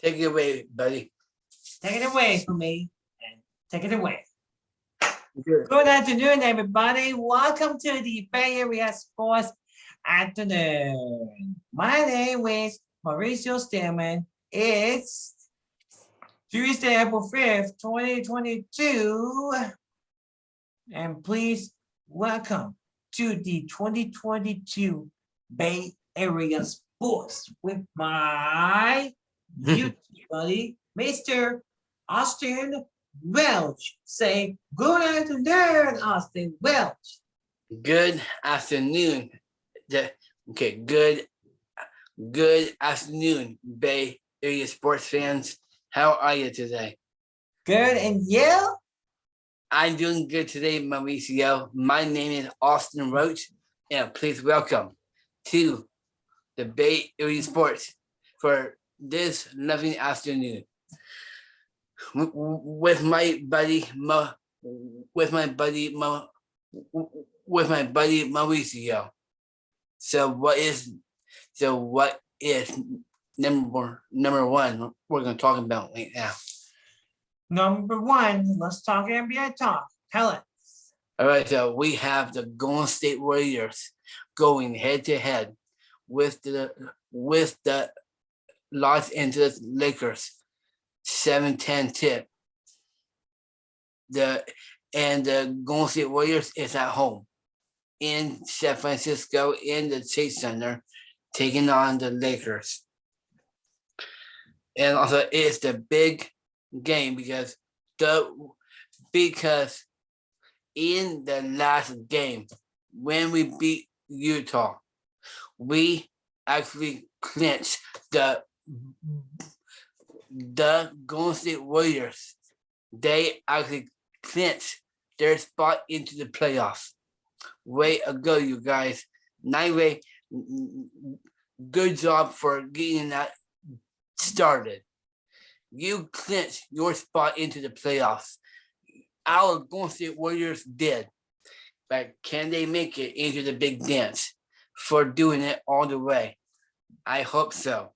Take it away, buddy. Take it away from me and take it away. Good. Good afternoon, everybody. Welcome to the Bay Area Sports Afternoon. My name is Mauricio Stillman. It's Tuesday, April 5th, 2022. And please welcome to the 2022 Bay Area Sports with my YouTube buddy, Mr. Austin Welch. Say good afternoon, Austin Welch. Good afternoon. Okay, good afternoon, Bay Area sports fans. How are you today? Good, and you? I'm doing good today, Mauricio. My name is Austin Roach, and please welcome to the Bay Area Sports for this lovely afternoon with my buddy Mauricio. So what is number one we're gonna talk about right now? Number one, let's talk NBA talk. Tell us. All right, so we have the Golden State Warriors going head to head with the Los Angeles Lakers 7-10 tip. The Golden State Warriors is at home in San Francisco in the Chase Center, taking on the Lakers. And also it's the big game because in the last game when we beat Utah, we actually clinched the Golden State Warriors. They actually clinched their spot into the playoffs. Way to go, you guys. Anyway, good job for getting that started. You clinched your spot into the playoffs. Our Golden State Warriors did. But can they make it into the big dance for doing it all the way? I hope so.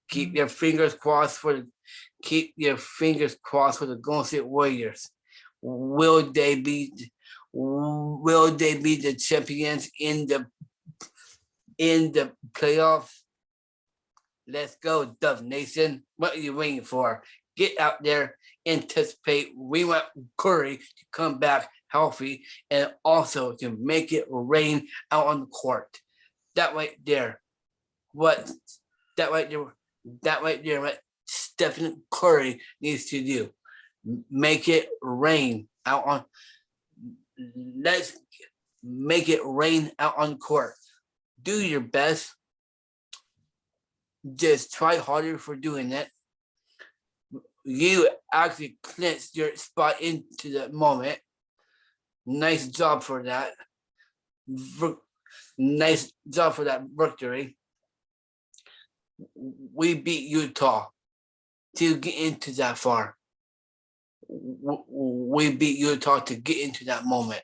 Keep your fingers crossed for the Golden State Warriors. Will they be the champions in the playoffs? Let's go, Dove Nation. What are you waiting for? Get out there, anticipate. We want Curry to come back healthy and also to make it rain out on the court. That right there, what Stephen Curry needs to do. Make it rain out on. Let's make it rain out on the court. Do your best. Just try harder for doing it. You actually clinched your spot into the moment. Nice job for that. Nice job for that victory. We beat Utah to get into that far. We beat Utah to get into that moment.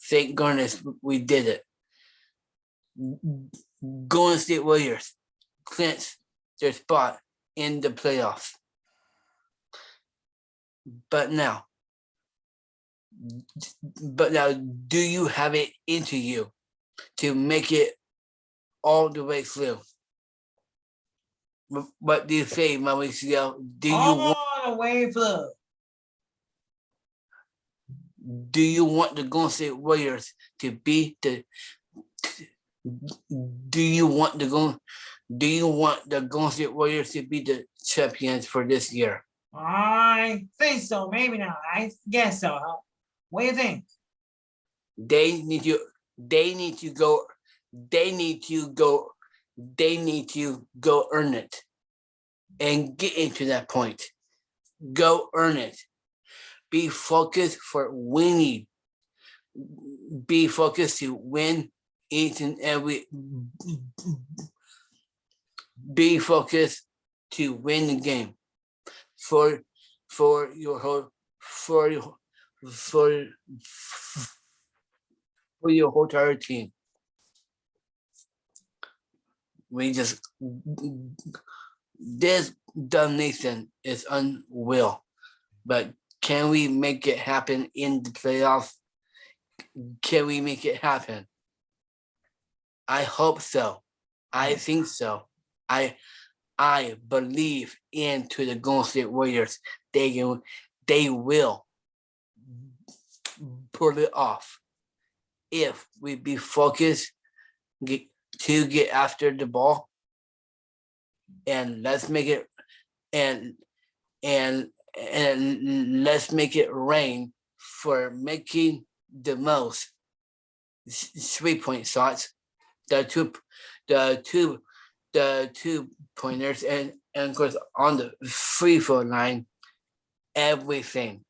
Thank goodness we did it. Golden State Warriors clinched their spot in the playoffs. But now, do you have it into you to make it all the way through? What do you say, Mauricio? All the way through. Do you want the Golden State Warriors to be the? Do you want the Golden State Warriors to be the champions for this year? I think so. Maybe not. I guess so. What do you think? They need to go earn it and get into that point. Go earn it. Be focused for winning. Be focused to win each and every. Be focused to win the game for your whole entire team. We just this domination is unreal, but can we make it happen in the playoffs? Can we make it happen? I hope so. I think so. I believe into the Golden State Warriors. They will pull it off if we be focused to get after the ball, and let's make it and let's make it rain for making the most 3-point shots, the two pointers, and of course on the free throw line, everything.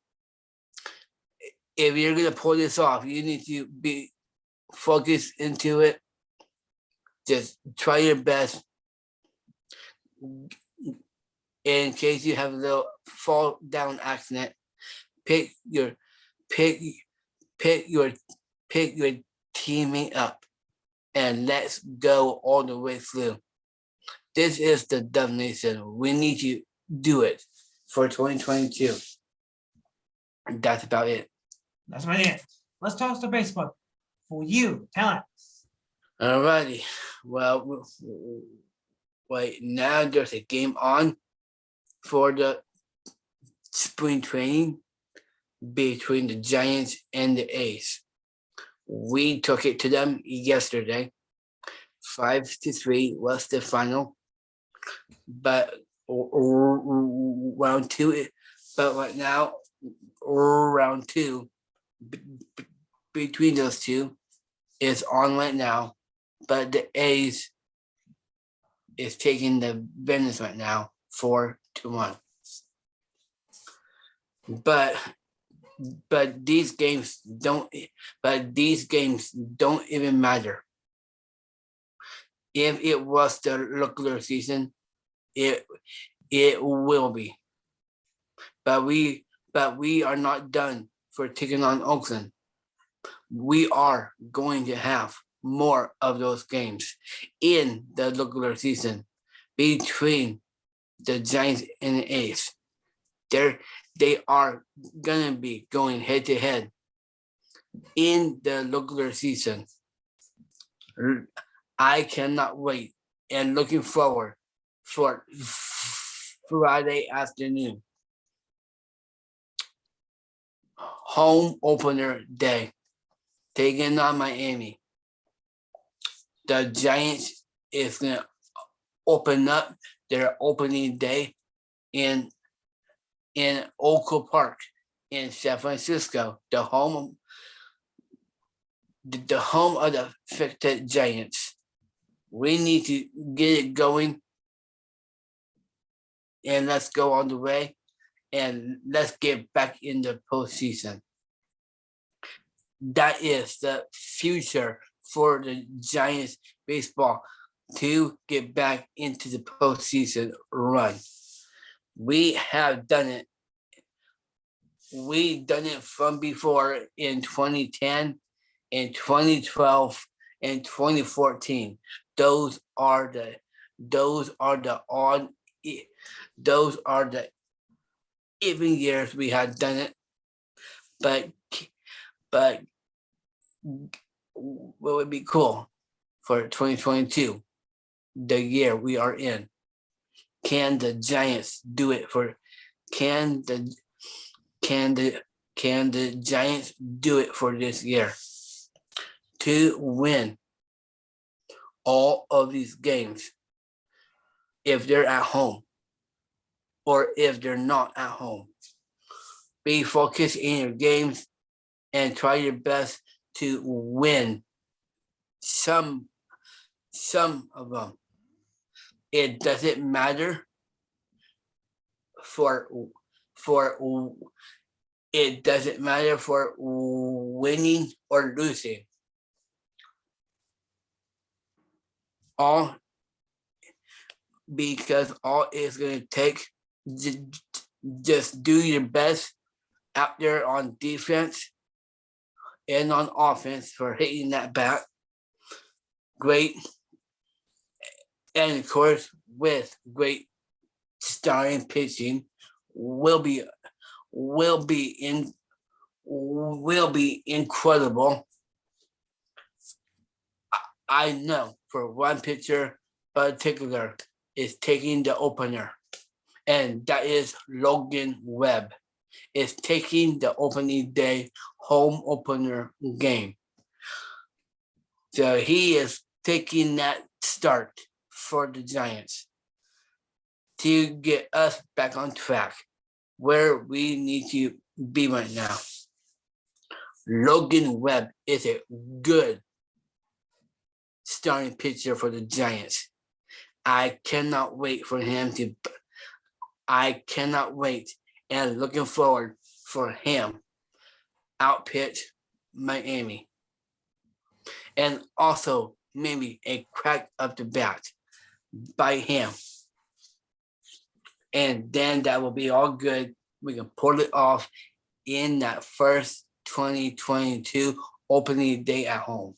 If you're gonna pull this off, you need to be focused into it. Just try your best. In case you have a little fall down accident, pick your teammate up and let's go all the way through. This is the domination. We need to do it for 2022. That's about it. That's about it. Let's talk to Facebook. For you, tell us. Alrighty. Well, right now there's a game on for the spring training between the Giants and the A's. We took it to them yesterday. 5-3 was the final. But round two, but right now, round two between those two is on right now. But the A's is taking the business right now 4-1. But these games don't even matter. If it was the regular season, it will be. But we are not done for taking on Oakland. We are going to have more of those games in the regular season between the Giants and the A's. They are gonna be going head to head in the regular season. I cannot wait and looking forward for Friday afternoon. Home opener day. Taking on Miami. The Giants is gonna open up their opening day in Oakland Park in San Francisco, the home of the affected Giants. We need to get it going, and let's go on the way, and let's get back in the postseason. That is the future for the Giants baseball to get back into the postseason run. We have done it. We done it from before in 2010, in 2012, and 2014. Those are the even years we had done it. But what would be cool for 2022, the year we are in? Can the Giants do it for? Can the Giants do it for this year to win all of these games if they're at home or if they're not at home? Be focused in your games and try your best to win some of them. It doesn't matter for winning or losing. Because all it's going to take, just do your best out there on defense and on offense for hitting that bat. Great. And of course, with great starting pitching will be incredible. I know for one pitcher particular is taking the opener, and that is Logan Webb. Is taking the opening day home opener game. So he is taking that start for the Giants to get us back on track where we need to be right now. Logan Webb is a good starting pitcher for the Giants. I cannot wait and looking forward for him outpitch Miami. And also maybe a crack of the bat by him. And then that will be all good. We can pull it off in that first 2022 opening day at home.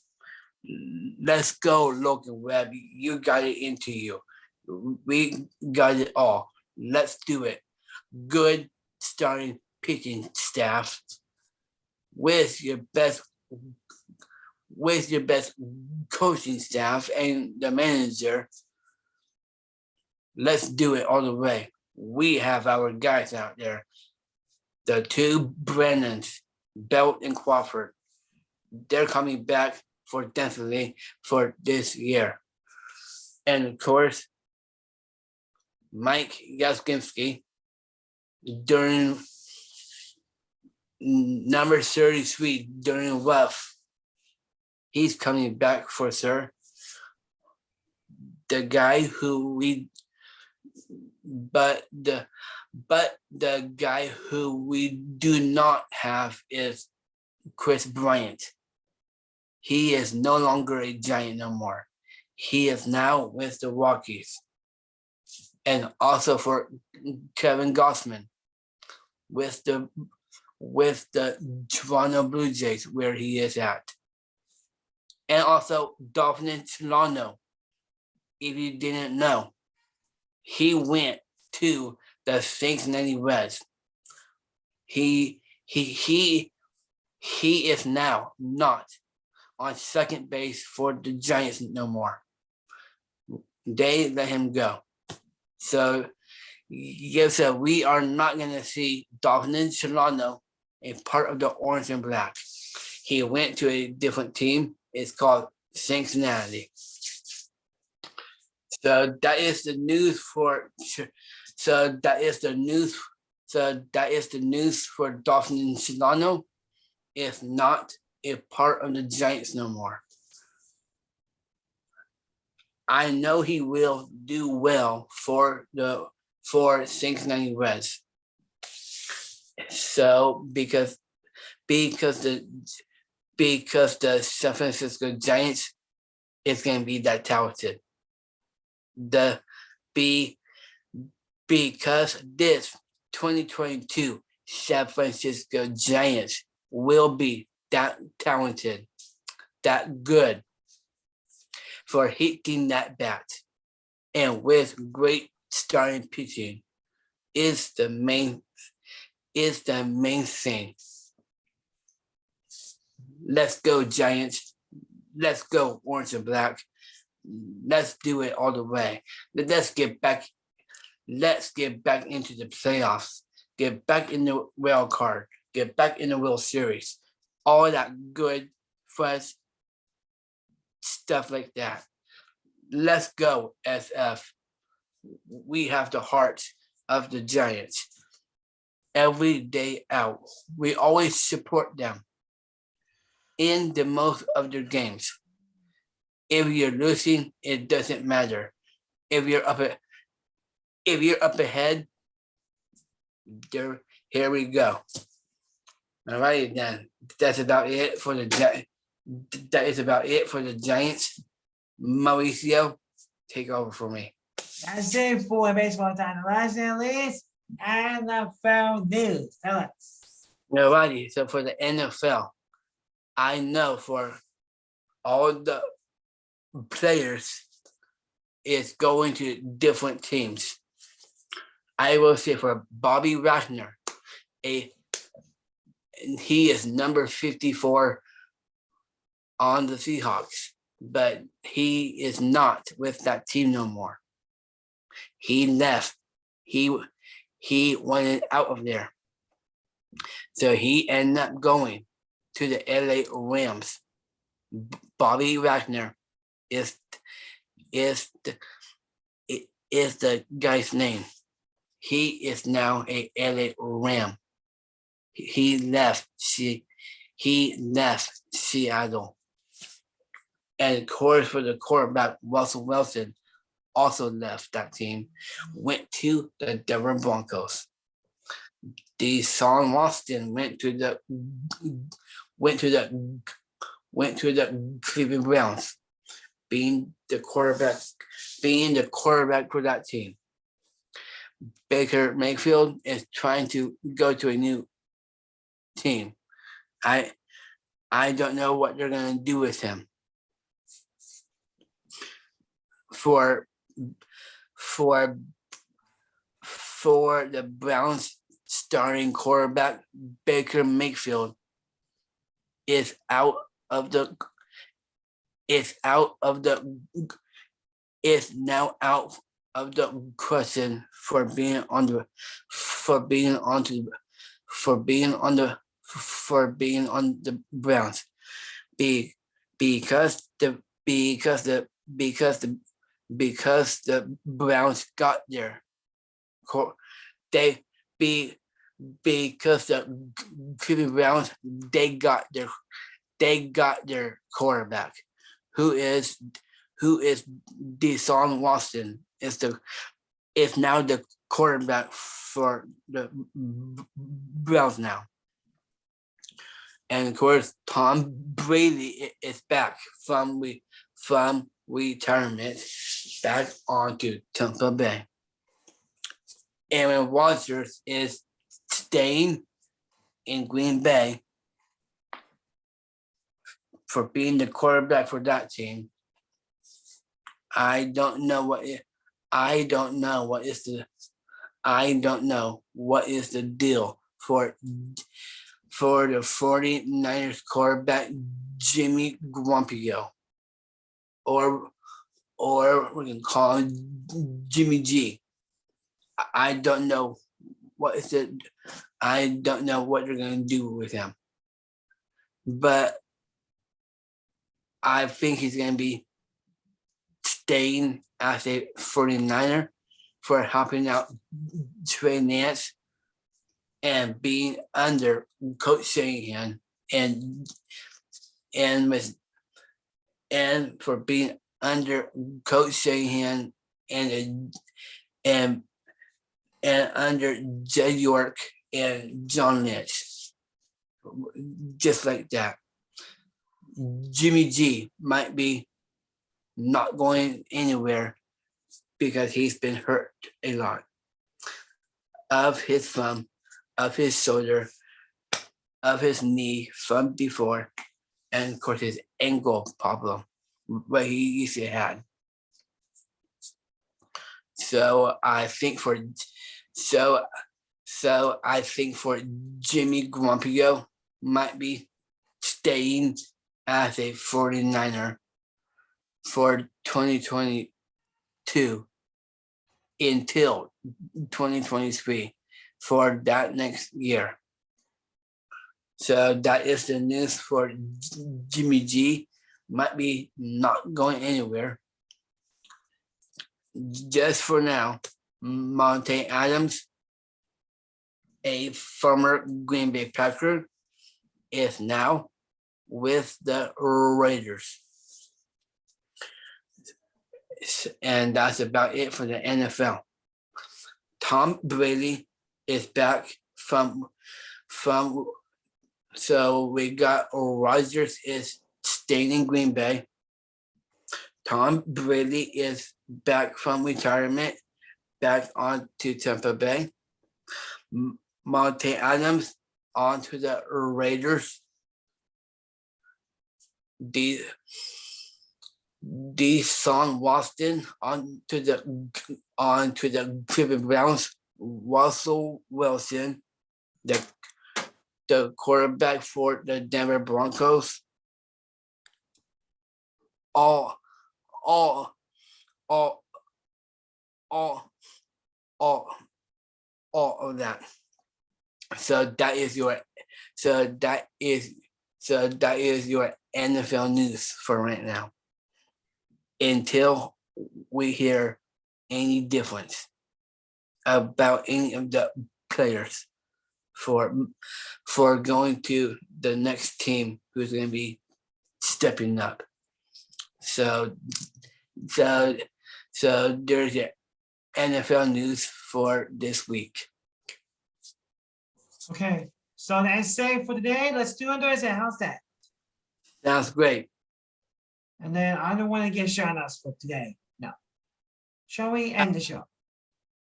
Let's go, Logan Webb. You got it into you. We got it all. Let's do it. Good starting pitching staff with your best coaching staff and the manager. Let's do it all the way. We have our guys out there. The two Brennans, Belt and Crawford. They're coming back for definitely for this year. And of course, Mike Yaskinski during number 33 during rough. He's coming back for sir. The guy who we the guy who we do not have is Chris Bryant. He is no longer a Giant no more. He is now with the Rockies. And also for Kevin Gossman with the Toronto Blue Jays where he is at. And also Dolphin Solano. If you didn't know, he went to the Cincinnati Reds. He is now not on second base for the Giants no more. They let him go. So, yes, so we are not going to see Dolphin Solano a part of the Orange and Black. He went to a different team. It's called Cincinnati. So that is the news for. So that is the news for Dolphin Solano. Is not a part of the Giants no more. I know he will do well for Cincinnati Reds. So because the San Francisco Giants is going to be that talented. Because this 2022 San Francisco Giants will be that talented, that good for hitting that bat, and with great starting pitching is the main thing. Let's go Giants. Let's go Orange and Black. Let's do it all the way. Let's get back into the playoffs. Get back in the wild card. Get back in the World Series. All that good, fresh stuff like that. Let's go, SF. We have the heart of the Giants. Every day out, we always support them in the most of their games. If you're losing, it doesn't matter. If you're up ahead, here we go. All right, then. That's about it for the That is about it for the Giants. Mauricio, take over for me. That's it for Baseball Time. Los Angeles NFL news. Tell us. Alrighty, so for the NFL, I know for all the players is going to different teams. I will say for Bobby Wagner, he is number 54 on the Seahawks, but he is not with that team no more. He left. He wanted out of there. So he ended up going to the LA Rams. Bobby Wagner is the guy's name. He is now a LA Ram. He left Seattle. And of course, for the quarterback, Russell Wilson also left that team, went to the Denver Broncos. Deshaun Watson went to the Cleveland Browns, being the quarterback for that team. Baker Mayfield is trying to go to a new team. I don't know what they're gonna do with him. For the Browns starting quarterback, Baker Mayfield is now out of the question for being on the Browns because the Browns got there. Because the Cleveland Browns they got their quarterback, who is Deshaun Watson is now the quarterback for the Browns now. And of course, Tom Brady is back from retirement, back onto Tampa Bay. Aaron Rodgers is staying in Green Bay for being the quarterback for that team. I don't know what is the deal for the 49ers quarterback Jimmy Garoppolo, or we can call him Jimmy G. I don't know what they're gonna do with him, but I think he's gonna be staying as a 49er for helping out Trey Lance and being under Coach Shanahan and for being under Coach Shanahan and under Jed York and John Lynch, just like that. Jimmy G might be not going anywhere because he's been hurt a lot of his thumb, of his shoulder, of his knee from before, and of course his ankle problem, what he usually had. So I think for Jimmy Garoppolo might be staying as a 49er for 2022 until 2023 for that next year. So that is the news for Jimmy G. Might be not going anywhere. Just for now, Monte Adams, a former Green Bay Packer, is now with the Raiders. And that's about it for the NFL. Tom Brady is back from so we got Rodgers is staying in Green Bay. Tom Brady is back from retirement, back on to Tampa Bay. Monte Adams on to the Raiders. Deshaun Watson on to the Cleveland Browns, Russell Wilson, the quarterback for the Denver Broncos, all all all all all of that. So that is your NFL news for right now. Until we hear any difference about any of the players for going to the next team who's going to be stepping up. So there's your NFL news for this week. Okay, so that's it for today. Let's do Andres. How's that? Sounds great. And then I don't want to get shout outs for today. No. Shall we end the show?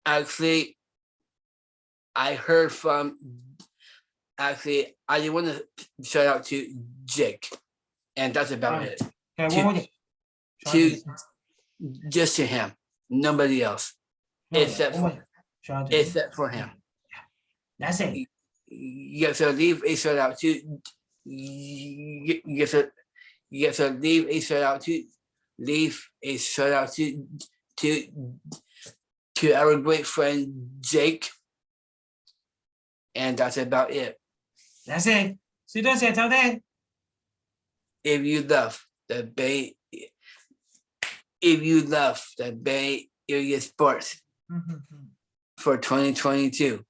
Actually, I heard from. Actually, I just want to shout out to Jake, and that's about it. Okay, one more thing. Just to him, nobody else, except for him. That's it. You have to leave a shout out to. You have to leave a shout out to. Leave a shout out to our great friend Jake, and that's about it. That's it. See you then. Till then. If you love the Bay Area sports for 2022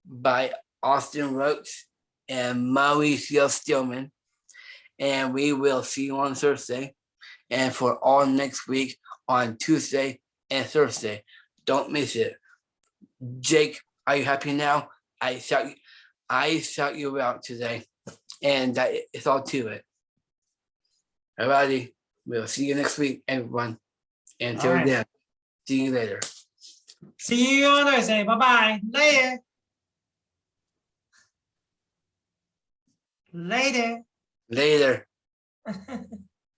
by Austin Roach and Mauricio Stillman, and we will see you on Thursday, and for all next week on Tuesday and Thursday. Don't miss it. Jake, are you happy now? I shout you out today, and that is all to it. Alrighty, we'll see you next week, everyone. Until then, see you later. See you on Thursday. Bye-bye. Later. Later.